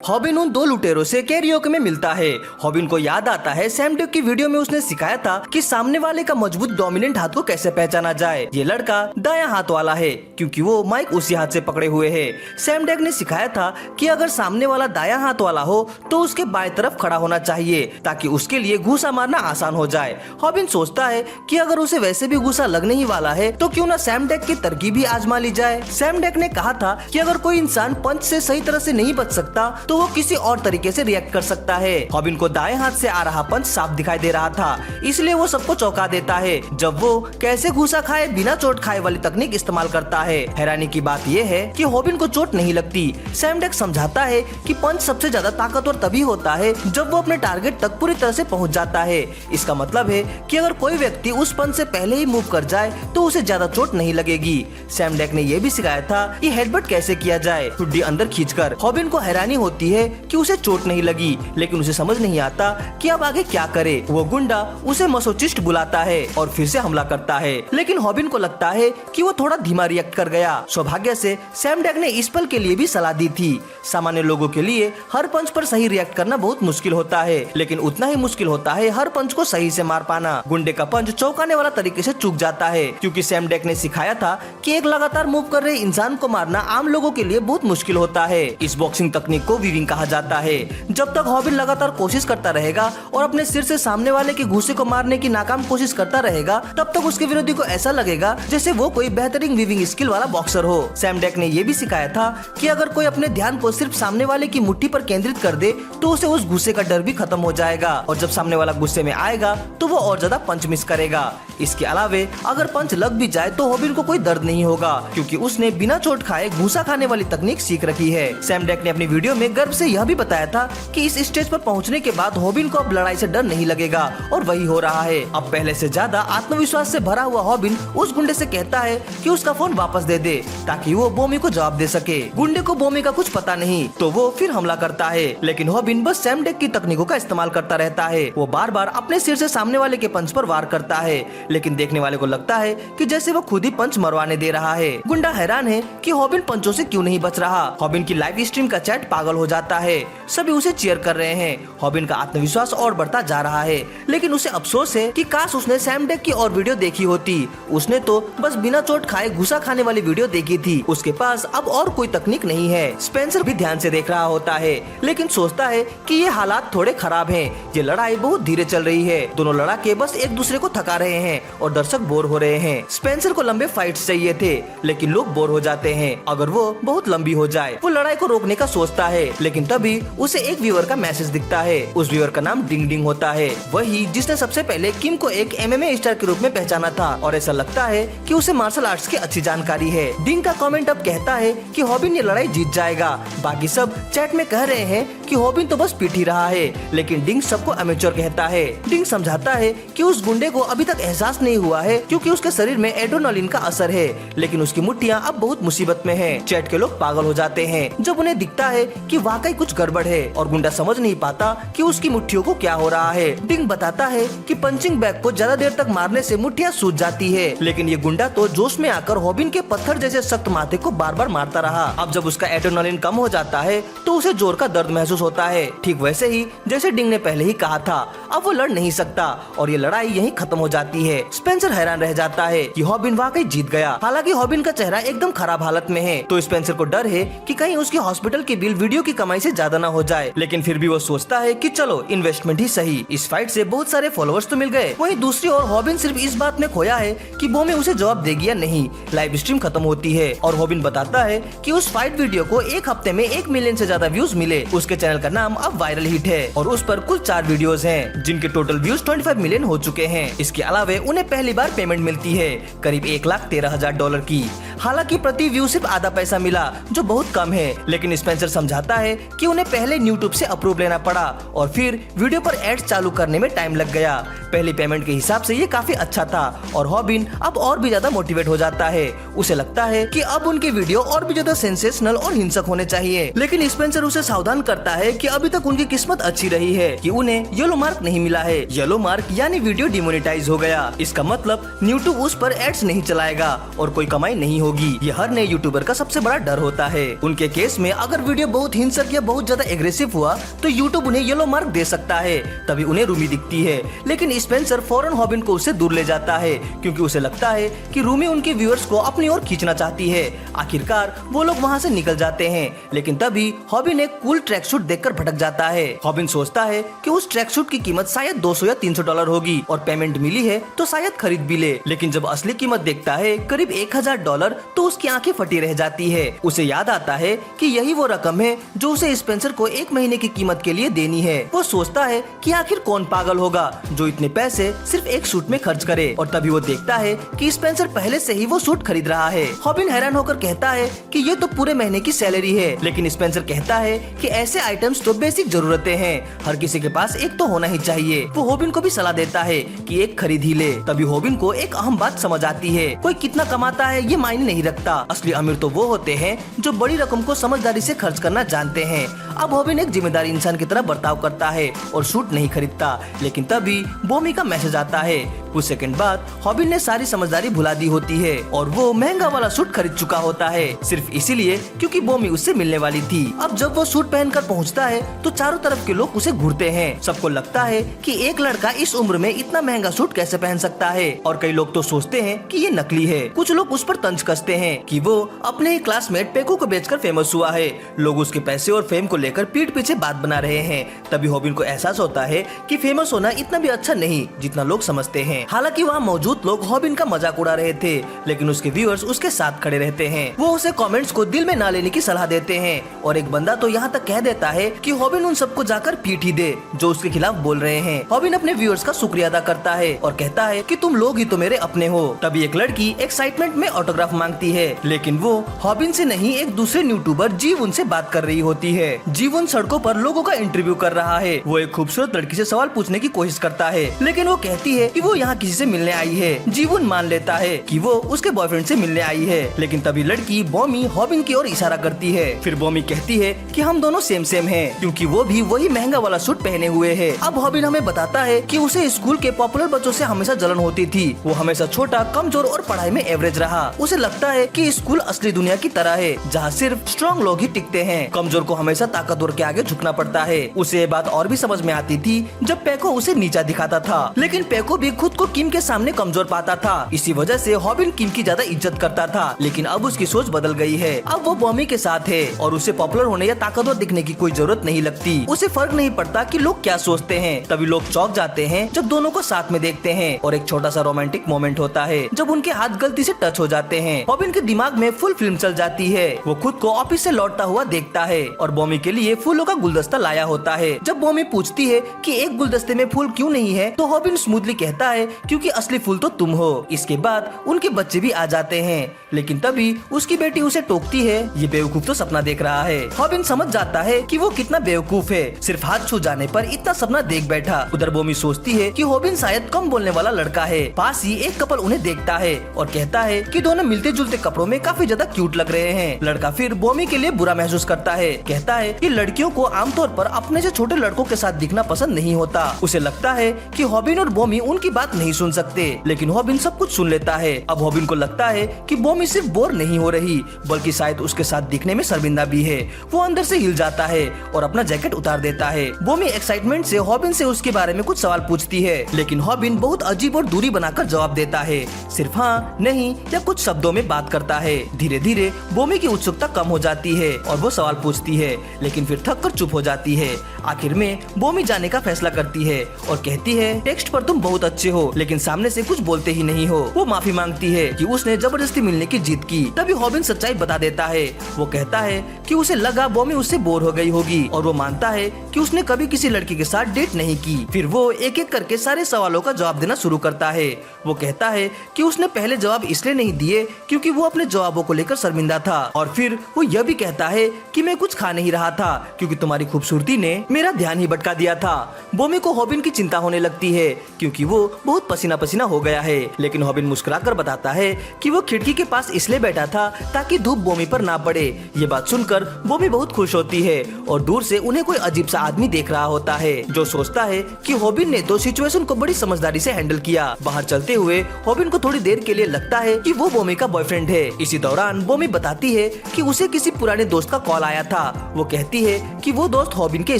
हॉबिन उन दो लुटेरों से कैरियोके में मिलता है। हॉबिन को याद आता है सैम डेक की वीडियो में उसने सिखाया था कि सामने वाले का मजबूत डोमिनेंट हाथ को कैसे पहचाना जाए। ये लड़का दायां हाथ वाला है क्योंकि वो माइक उसी हाथ से पकड़े हुए है। सैम डेक ने सिखाया था कि अगर सामने वाला दायां हाथ वाला हो तो उसके बाएं तरफ खड़ा होना चाहिए ताकि उसके लिए घूसा मारना आसान हो जाए। हॉबिन सोचता है कि अगर उसे वैसे भी घूसा लगने ही वाला है तो क्यों ना सैम डेक की तरकीब भी आजमा ली जाए। सैम डेक ने कहा था कि अगर कोई इंसान पंच से सही तरह से नहीं बच सकता तो वो किसी और तरीके से रिएक्ट कर सकता है। हॉबिन को दाएं हाथ से आ रहा पंच साफ दिखाई दे रहा था, इसलिए वो सबको चौंका देता है जब वो कैसे घूसा खाए बिना चोट खाए वाली तकनीक इस्तेमाल करता है। हैरानी की बात यह है कि हॉबिन को चोट नहीं लगती। सैम डेक समझाता है कि पंच सबसे ज्यादा ताकतवर तभी होता है जब वो अपने टारगेट तक पूरी तरह से पहुंच जाता है। इसका मतलब है कि अगर कोई व्यक्ति उस पंच से पहले ही मूव कर जाए तो उसे ज्यादा चोट नहीं लगेगी। सैम डेक ने यह भी सिखाया था कि हेडबट कैसे किया जाए, ठुड्डी अंदर खींचकर। हॉबिन को हैरानी होती है कि उसे चोट नहीं लगी, लेकिन उसे समझ नहीं आता कि अब आगे क्या करे। वो गुंडा उसे मसोचिस्ट बुलाता है और फिर से हमला करता है, लेकिन हॉबिन को लगता है कि वो थोड़ा धीमा रिएक्ट कर गया। सौभाग्य से सैम डेक ने इस पल के लिए भी सलाह दी थी। सामान्य लोगों के लिए हर पंच पर सही रिएक्ट करना बहुत मुश्किल होता है, लेकिन उतना ही मुश्किल होता है हर पंच को सही से मार पाना। गुंडे का पंच चौंकाने वाला तरीके से चूक जाता है क्योंकि सैम डेक ने सिखाया था कि एक लगातार मूव कर रहे इंसान को मारना आम लोगों के लिए बहुत मुश्किल होता है। इस बॉक्सिंग तकनीक को वीविंग कहा जाता है। जब तक हॉबिन लगातार कोशिश करता रहेगा और अपने सिर से सामने वाले के घूसे को मारने की नाकाम कोशिश करता रहेगा, तब तक उसके विरोधी को ऐसा लगेगा जैसे वो कोई बेहतरीन वीविंग स्किल वाला बॉक्सर हो। सैम डेक ने यह भी सिखाया था कि अगर कोई अपने ध्यान को सिर्फ सामने वाले की मुट्ठी पर केंद्रित कर दे तो उसे उस गुस्से का डर भी खत्म हो जाएगा और जब सामने वाला गुस्से में आएगा तो वो और ज्यादा पंच मिस करेगा। इसके अलावे अगर पंच लग भी जाए तो हॉबिन को कोई दर्द नहीं होगा क्योंकि उसने बिना चोट खाए घूसा खाने वाली तकनीक सीख रखी है। सैम डेक ने अपनी वीडियो में गर्व से यह भी बताया था कि इस स्टेज पर पहुंचने के बाद हॉबिन को अब लड़ाई से डर नहीं लगेगा और वही हो रहा है। अब पहले से ज्यादा आत्मविश्वास से भरा हुआ हॉबिन उस गुंडे से कहता है कि उसका फोन वापस दे दे ताकि वो बोमी को जवाब दे सके। गुंडे को बोमी का कुछ पता नहीं तो वो फिर हमला करता है, लेकिन हॉबिन बस सैम डेक की तकनीकों का इस्तेमाल करता रहता है। वो बार बार अपने सिर से सामने वाले के पंच पर वार करता है, लेकिन देखने वाले को लगता है कि जैसे वो खुद ही पंच मरवाने दे रहा है। गुंडा हैरान है कि हॉबिन पंचों से क्यों नहीं बच रहा। हॉबिन की लाइव स्ट्रीम का चैट पागल हो जाता है, सभी उसे चीयर कर रहे हैं। हॉबिन का आत्मविश्वास और बढ़ता जा रहा है, लेकिन उसे अफसोस है कि काश उसने सैम डेक की और वीडियो देखी होती। उसने तो बस बिना चोट खाए घुसा खाने वाली वीडियो देखी थी। उसके पास अब और कोई तकनीक नहीं है। स्पेंसर भी ध्यान से देख रहा होता है, लेकिन सोचता है कि ये हालात थोड़े खराब हैं। ये लड़ाई बहुत धीरे चल रही है। दोनों लड़ाके बस एक दूसरे को थका रहे हैं और दर्शक बोर हो रहे हैं। स्पेंसर को लंबे फाइट्स चाहिए थे, लेकिन लोग बोर हो जाते हैं अगर वो बहुत लंबी हो जाए। वो लड़ाई को रोकने का सोचता है, लेकिन तभी उसे एक व्यूअर का मैसेज दिखता है। उस व्यूअर का नाम डिंग डिंग होता है, वही जिसने सबसे पहले किम को एक MMA स्टार के रूप में पहचाना था और ऐसा लगता है कि उसे मार्शल आर्ट्स की अच्छी जानकारी है। डिंग का कमेंट अब कहता है कि हॉबिन ये लड़ाई जीत जाएगा। बाकी सब चैट में कह रहे हैं कि हॉबिन तो बस पीट ही रहा है, लेकिन डिंग सबको अमेच्योर कहता है। डिंग समझाता है कि उस गुंडे को अभी तक एहसास नहीं हुआ है क्योंकि उसके शरीर में एड्रेनालिन का असर है, लेकिन उसकी मुट्ठियां अब बहुत मुसीबत में हैं। चैट के लोग पागल हो जाते हैं जब उन्हें दिखता है कि वाकई कुछ गड़बड़ है और गुंडा समझ नहीं पाता कि उसकी मुट्ठियों को क्या हो रहा है। डिंग बताता है कि पंचिंग बैग को ज्यादा देर तक मारने से मुट्ठियां सूज जाती है, लेकिन ये गुंडा तो जोश में आकर हॉबिन के पत्थर जैसे सख्त माथे को बार बार मारता रहा। अब जब उसका एड्रेनालिन कम हो जाता है तो उसे जोर का दर्द महसूस होता है, ठीक वैसे ही जैसे डिंग ने पहले ही कहा था। अब वो लड़ नहीं सकता और ये लड़ाई यहीं खत्म हो जाती है। स्पेंसर हैरान रह जाता है कि हॉबिन वाकई जीत गया। हालांकि हॉबिन का चेहरा एकदम खराब हालत में है, तो स्पेंसर को डर है कि कहीं उसकी हॉस्पिटल की बिल वीडियो की कमाई से ज्यादा न हो जाए, लेकिन फिर भी वो सोचता है कि चलो इन्वेस्टमेंट ही सही। इस फाइट से बहुत सारे फॉलोअर्स तो मिल गए। वहीं दूसरी ओर हॉबिन सिर्फ इस बात में खोया है कि बोमी उसे जवाब देगी या नहीं। लाइव स्ट्रीम खत्म होती है और हॉबिन बताता है कि उस फाइट वीडियो को एक हफ्ते में 1 मिलियन से ज्यादा व्यूज मिले। उसके चैनल का नाम अब वायरल हिट है और उस पर कुल 4 वीडियोस हैं जिनके टोटल व्यूज 25 मिलियन हो चुके हैं। इसके अलावे उन्हें पहली बार पेमेंट मिलती है करीब $1,13,000 की। हालांकि प्रति व्यू सिर्फ आधा पैसा मिला जो बहुत कम है, लेकिन स्पेंसर समझाता है कि उन्हें पहले यूट्यूब से अप्रूव लेना पड़ा और फिर वीडियो पर एड्स चालू करने में टाइम लग गया। पहली पेमेंट के हिसाब से ये काफी अच्छा था और हॉबिन अब और भी ज्यादा मोटिवेट हो जाता है। उसे लगता है कि अब उनके वीडियो और भी ज्यादा सेंसेशनल और हिंसक होने चाहिए, लेकिन स्पेंसर उसे सावधान करता है कि अभी तक उनकी किस्मत अच्छी रही है कि उन्हें येलो मार्क नहीं मिला है। येलो मार्क यानी वीडियो डिमोनेटाइज हो गया। इसका मतलब यूट्यूब उस पर एड्स नहीं चलाएगा और कोई कमाई नहीं होगी। ये हर नए यूट्यूबर का सबसे बड़ा डर होता है। उनके केस में अगर वीडियो बहुत हिंसक या बहुत ज्यादा एग्रेसिव हुआ तो यूट्यूब उन्हें येलो मार्क दे सकता है, तभी उन्हें रूमी दिखती है। लेकिन स्पेंसर फौरन हॉबिन को उससे दूर ले जाता है क्योंकि उसे लगता है कि रूमी उनके व्यूअर्स को अपनी ओर खींचना चाहती है। आखिरकार वो लोग वहाँ से निकल जाते हैं, लेकिन तभी हॉबिन एक कूल ट्रैक सूट देखकर भटक जाता है। हॉबिन सोचता है कि उस ट्रैक सूट की कीमत शायद 200 या 300 डॉलर होगी और पेमेंट मिली है तो शायद खरीद भी ले। लेकिन जब असली कीमत देखता है करीब 1000 डॉलर तो उसकी आंखें फटी रह जाती है। उसे याद आता है कि यही वो रकम है जो उसे स्पेंसर को 1 महीने की कीमत के लिए देनी है। वो सोचता है कि आखिर कौन पागल होगा जो इतने पैसे सिर्फ एक सूट में खर्च करे, और तभी वो देखता है कि स्पेंसर पहले से ही वो सूट खरीद रहा है। हॉबिन हैरान होकर कहता है कि ये तो पूरे महीने की सैलरी है, लेकिन स्पेंसर कहता है कि ऐसे आइटम्स तो बेसिक जरूरतें हैं, हर किसी के पास एक तो होना ही चाहिए। वो हॉबिन को भी सलाह देता है कि एक खरीद ही ले। तभी हॉबिन को एक अहम बात समझ आती है, कोई कितना कमाता है ये मायने नहीं रखता, असली अमीर तो वो होते हैं जो बड़ी रकम को समझदारी से खर्च करना जानते हैं। अब हॉबिन एक जिम्मेदार इंसान की तरह बर्ताव करता है और सूट नहीं खरीदता। लेकिन तभी बॉमी का मैसेज आता है। कुछ सेकंड बाद हॉबिन ने सारी समझदारी भुला दी होती है और वो महंगा वाला सूट खरीद चुका होता है, सिर्फ इसीलिए क्योंकि बॉमी उससे मिलने वाली थी। अब जब वो सूट पहनकर पहुंचता है तो चारों तरफ के लोग उसे घूरते हैं। सबको लगता है कि एक लड़का इस उम्र में इतना महंगा सूट कैसे पहन सकता है, और कई लोग तो सोचते हैं कि ये नकली है। कुछ लोग उस पर तंज कसते हैं कि वो अपने ही क्लासमेट पेको को बेचकर फेमस हुआ है। लोग उसके पैसे और फेम को लेकर पीठ पीछे बात बना रहे हैं। तभी हॉबिन को एहसास होता है कि फेमस होना इतना भी अच्छा नहीं जितना लोग समझते हैं। हालांकि वहाँ मौजूद लोग हॉबिन का मजाक उड़ा रहे थे, लेकिन उसके व्यूअर्स उसके साथ खड़े रहते हैं। वो उसे कमेंट्स को दिल में ना लेने की सलाह देते हैं, और एक बंदा तो यहाँ तक कह देता है कि हॉबिन उन सबको जाकर पीट ही दे जो उसके खिलाफ बोल रहे हैं। हॉबिन अपने व्यूअर्स का शुक्रिया अदा करता है और कहता है कि तुम लोग ही तो मेरे अपने हो। तभी एक लड़की एक्साइटमेंट में ऑटोग्राफ मांगती है, लेकिन वो हॉबिन से नहीं एक दूसरे यूट्यूबर जीवन से बात कर रही होती है। जीवन सड़कों पर लोगों का इंटरव्यू कर रहा है। वो एक खूबसूरत लड़की से सवाल पूछने की कोशिश करता है, लेकिन वो कहती है कि वो यहाँ किसी से मिलने आई है। जीवन मान लेता है कि वो उसके बॉयफ्रेंड से मिलने आई है, लेकिन तभी लड़की बॉमी हॉबिन की ओर इशारा करती है। फिर बॉमी कहती है कि हम दोनों सेम सेम हैं, क्योंकि वो भी वही महंगा वाला सूट पहने हुए है। अब हॉबिन हमें बताता है कि उसे स्कूल के पॉपुलर बच्चों से हमेशा जलन होती थी। वो हमेशा छोटा, कमजोर और पढ़ाई में एवरेज रहा। उसे लगता है कि स्कूल असली दुनिया की तरह है, जहाँ सिर्फ स्ट्रॉन्ग लोग ही टिकते हैं। कमजोर को हमेशा ताकतवर के आगे झुकना पड़ता है। उसे ये बात और भी समझ में आती थी जब पेको उसे नीचा दिखाता था, लेकिन पेको भी खुद को किम के सामने कमजोर पाता था। इसी वजह से हॉबिन किम की ज्यादा इज्जत करता था, लेकिन अब उसकी सोच बदल गई है। अब वो बॉमी के साथ है और उसे पॉपुलर होने या ताकतवर दिखने की कोई जरूरत नहीं लगती। उसे फर्क नहीं पड़ता कि लोग क्या सोचते हैं। तभी लोग चौंक जाते हैं जब दोनों को साथ में देखते हैं, और एक छोटा सा रोमांटिक मोमेंट होता है जब उनके हाथ गलती से टच हो जाते हैं। हॉबिन के दिमाग में फुल फिल्म चल जाती है। वो खुद को ऑफिस से लौटता हुआ देखता है और बॉमी के लिए फूलों का गुलदस्ता लाया होता है। जब बॉमी पूछती है कि एक गुलदस्ते में फूल क्यों नहीं है, तो हॉबिन स्मूथली कहता है क्योंकि असली फूल तो तुम हो। इसके बाद उनके बच्चे भी आ जाते हैं, लेकिन तभी उसकी बेटी उसे टोकती है, ये बेवकूफ तो सपना देख रहा है। हॉबिन समझ जाता है कि वो कितना बेवकूफ है, सिर्फ हाथ छू जाने पर इतना सपना देख बैठा। उधर बॉमी सोचती है कि हॉबिन शायद कम बोलने वाला लड़का है। पास ही एक कपल उन्हें देखता है और कहता है कि दोनों मिलते जुलते कपड़ों में काफी ज्यादा क्यूट लग रहे हैं। लड़का फिर बॉमी के लिए बुरा महसूस करता है, कहता है कि लड़कियों को आमतौर पर अपने से छोटे लड़कों के साथ दिखना पसंद नहीं होता। उसे लगता है कि हॉबिन और बॉमी उनकी बात नहीं सुन सकते, लेकिन हॉबिन सब कुछ सुन लेता है। अब हॉबिन को लगता है कि बॉमी सिर्फ बोर नहीं हो रही, बल्कि शायद उसके साथ दिखने में शर्मिंदा भी है। वो अंदर से हिल जाता है और अपना जैकेट उतार देता है। बॉमी एक्साइटमेंट से हॉबिन से उसके बारे में कुछ सवाल पूछती है, लेकिन हॉबिन बहुत अजीब और दूरी बनाकर जवाब देता है, सिर्फ हाँ, नहीं या कुछ शब्दों में बात करता है। धीरे धीरे बॉमी की उत्सुकता कम हो जाती है और वो सवाल पूछती है, लेकिन फिर थक कर चुप हो जाती है। आखिर में बॉमी जाने का फैसला करती है और कहती है टेक्स्ट पर तुम बहुत अच्छे हो, लेकिन सामने से कुछ बोलते ही नहीं हो। वो माफी मांगती है कि उसने जबरदस्ती मिलने की जिद की। तभी हॉबिन सच्चाई बता देता है। वो कहता है कि उसे लगा बॉमी उससे बोर हो गई होगी, और वो मानता है कि उसने कभी किसी लड़की के साथ डेट नहीं की। फिर वो एक एक करके सारे सवालों का जवाब देना शुरू करता है। वो कहता है कि उसने पहले जवाब इसलिए नहीं दिए क्योंकि वो अपने जवाबों को लेकर शर्मिंदा था, और फिर वो यह भी कहता है कि मैं कुछ खा नहीं रहा था क्योंकि तुम्हारी खूबसूरती ने मेरा ध्यान ही भटका दिया था। बॉमी को हॉबिन की चिंता होने लगती है क्योंकि वो बहुत पसीना पसीना हो गया है, लेकिन हॉबिन मुस्कुराकर बताता है कि वो खिड़की के पास इसलिए बैठा था ताकि धूप बोमी पर ना पड़े। ये बात सुनकर बोमी बहुत खुश होती है और दूर से उन्हें कोई अजीब सा आदमी देख रहा होता है जो सोचता है कि हॉबिन ने तो सिचुएशन को बड़ी समझदारी से हैंडल किया। बाहर चलते हुए हॉबिन को थोड़ी देर के लिए लगता है कि वो बोमी का बॉयफ्रेंड है। इसी दौरान बोमी बताती है कि उसे किसी पुराने दोस्त का कॉल आया था। वो कहती है कि वो दोस्त हॉबिन के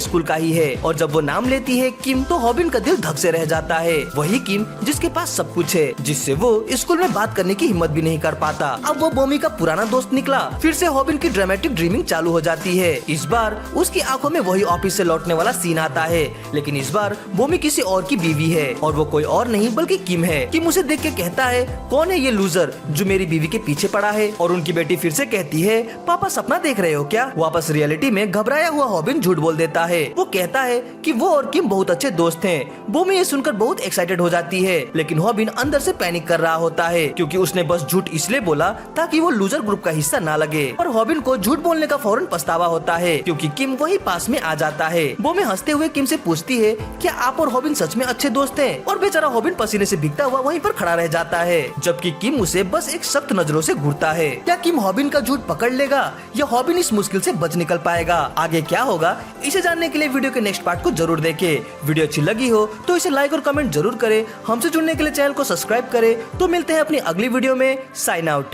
स्कूल का ही है और जब वो नाम लेती है किम तो हॉबिन का दिल धक से रह जाता है। वही किम जिसके पास सब कुछ है, जिससे वो स्कूल में बात करने की हिम्मत भी नहीं कर पाता। अब वो बोमी का पुराना दोस्त निकला। फिर से हॉबिन की ड्रामेटिक ड्रीमिंग चालू हो जाती है। इस बार उसकी आंखों में वही ऑफिस से लौटने वाला सीन आता है, लेकिन इस बार बोमी किसी और की बीवी है और वो कोई और नहीं बल्कि किम है। किम उसे देख के कहता है, कौन है ये लूजर जो मेरी बीवी के पीछे पड़ा है? और उनकी बेटी फिर से कहती है, पापा सपना देख रहे हो क्या? वापस रियलिटी में घबराया हुआ हॉबिन झूठ बोल देता है। वो कहता है कि वो और किम बहुत अच्छे दोस्त हैं। बोमी ये सुनकर बहुत एक्साइटेड हो जाती है, लेकिन हॉबिन अंदर से पैनिक कर रहा होता है क्योंकि उसने बस झूठ इसलिए बोला ताकि वो लूजर ग्रुप का हिस्सा ना लगे। और हॉबिन को झूठ बोलने का फौरन पछतावा होता है क्योंकि किम वही पास में आ जाता है। बोमी हंसते हुए किम से पूछती है, क्या आप और हॉबिन सच में अच्छे दोस्त हैं? और बेचारा हॉबिन पसीने से भीगता हुआ वहीं पर खड़ा रह जाता है, जबकि किम उसे बस एक सख्त नजरों से घूरता है। क्या किम हॉबिन का झूठ पकड़ लेगा या हॉबिन इस मुश्किल से बच निकल पाएगा? आगे क्या होगा इसे जानने के लिए वीडियो के नेक्स्ट पार्ट को जरूर देखें। वीडियो अच्छी लगी हो तो इसे लाइक और कमेंट जरूर करें। हमसे जुड़ने के लिए चैनल को सब्सक्राइब करें। तो मिलते हैं अपनी अगली वीडियो में। Sign out.